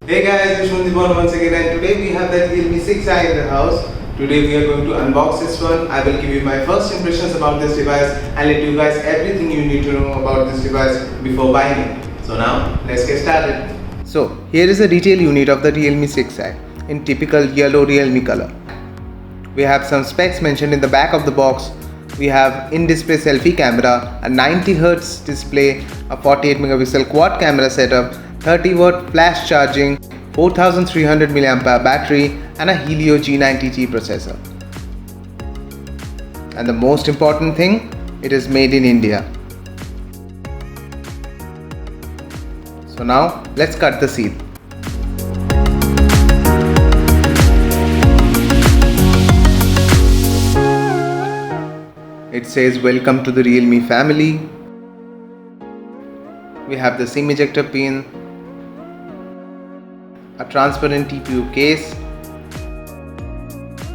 Hey guys, it's Shundibon once again, and today we have the Realme 6i in the house. Today we are going to unbox this one. I will give you my first impressions about this device and let you guys everything you need to know about this device before buying it. So now, let's get started. So, here is a detailed unit of the Realme 6i in typical yellow Realme color. We have some specs mentioned in the back of the box. We have in-display selfie camera, a 90Hz display, a 48 megapixel quad camera setup, 30 watt flash charging, 4300 mAh battery and a Helio G90T processor. And the most important thing, it is made in India. So now let's cut the seal. It says welcome to the Realme family. We have the SIM ejector pin, a transparent TPU case,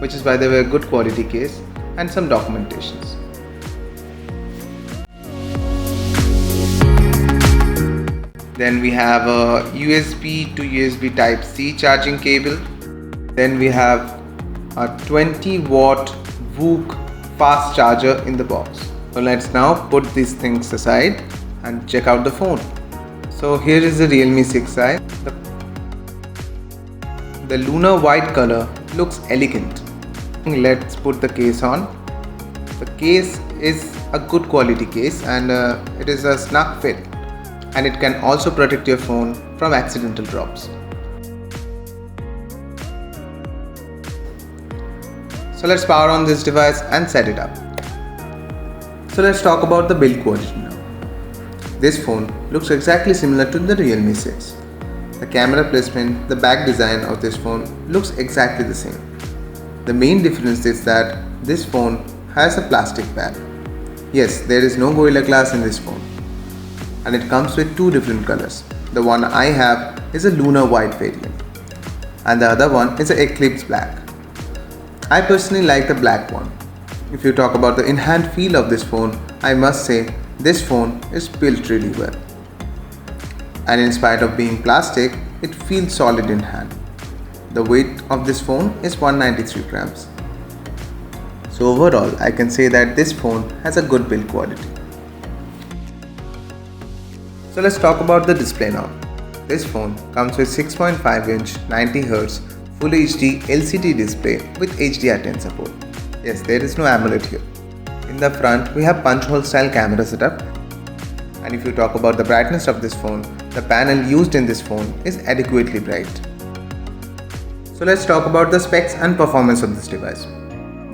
which is by the way a good quality case, and some documentations. Then we have a USB to USB Type-C charging cable. Then we have a 20 watt VOOC fast charger in the box. So let's now put these things aside and check out the phone. So here is the Realme 6i. The lunar white color looks elegant. Let's put the case on. The case is a good quality case and it is a snug fit, and it can also protect your phone from accidental drops. So let's power on this device and set it up. So let's talk about the build quality now. This phone looks exactly similar to the Realme 6. The camera placement, the back design of this phone looks exactly the same. The main difference is that this phone has a plastic back. Yes, there is no Gorilla Glass in this phone. And it comes with two different colors. The one I have is a lunar white variant, and the other one is an eclipse black. I personally like the black one. If you talk about the in-hand feel of this phone, I must say this phone is built really well. And in spite of being plastic, it feels solid in hand. The weight of this phone is 193 grams. So overall, I can say that this phone has a good build quality. So let's talk about the display now. This phone comes with 6.5 inch 90Hz Full HD LCD display with HDR10 support. Yes, there is no AMOLED here. In the front, we have punch hole style camera setup. And if you talk about the brightness of this phone, the panel used in this phone is adequately bright. So let's talk about the specs and performance of this device.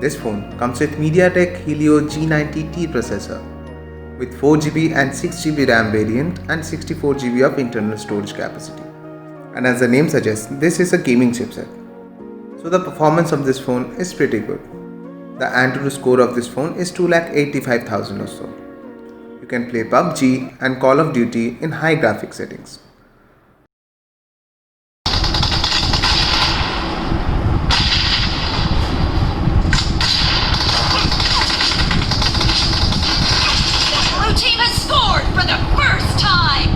This phone comes with MediaTek Helio G90T Processor with 4GB and 6GB RAM variant and 64GB of internal storage capacity. And as the name suggests, this is a gaming chipset. So the performance of this phone is pretty good. The Antutu score of this phone is 2,85,000 or so. You can play PUBG and Call of Duty in high graphic settings. Blue team has scored for the first time!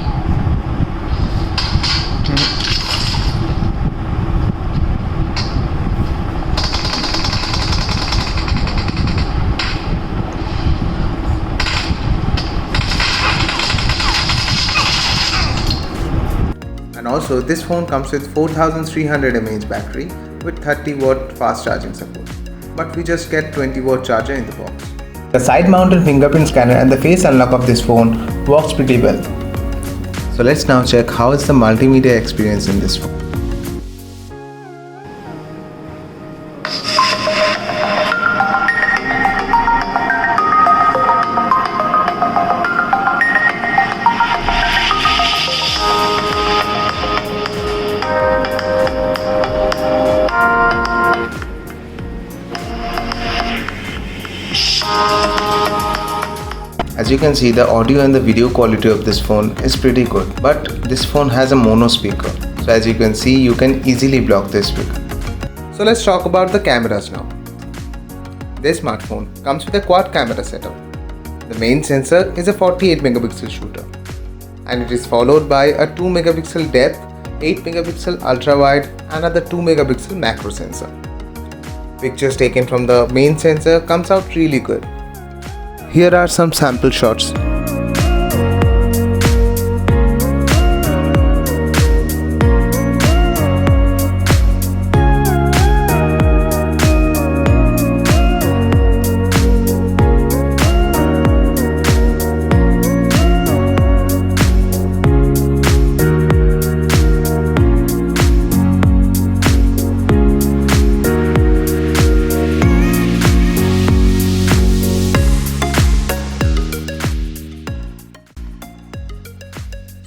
And also this phone comes with 4300 mAh battery with 30 watt fast charging support. But we just get 20 watt charger in the box. The side mounted fingerprint scanner and the face unlock of this phone works pretty well. So let's now check how is the multimedia experience in this phone. As you can see, the audio and the video quality of this phone is pretty good, but this phone has a mono speaker. So as you can see, you can easily block this speaker. So let's talk about the cameras now. This smartphone comes with a quad camera setup. The main sensor is a 48 megapixel shooter, and it is followed by a 2 megapixel depth 8 megapixel ultra wide and another 2 megapixel macro sensor. Pictures taken from the main sensor comes out really good. Here are some sample shots.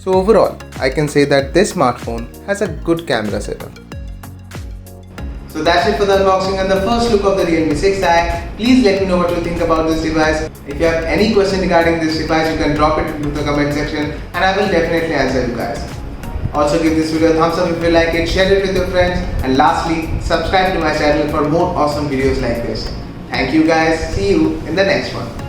So overall, I can say that this smartphone has a good camera setup. So that's it for the unboxing and the first look of the Realme 6i. Please let me know what you think about this device. If you have any question regarding this device, you can drop it into the comment section and I will definitely answer you guys. Also give this video a thumbs up if you like it, share it with your friends, and lastly, subscribe to my channel for more awesome videos like this. Thank you guys, see you in the next one.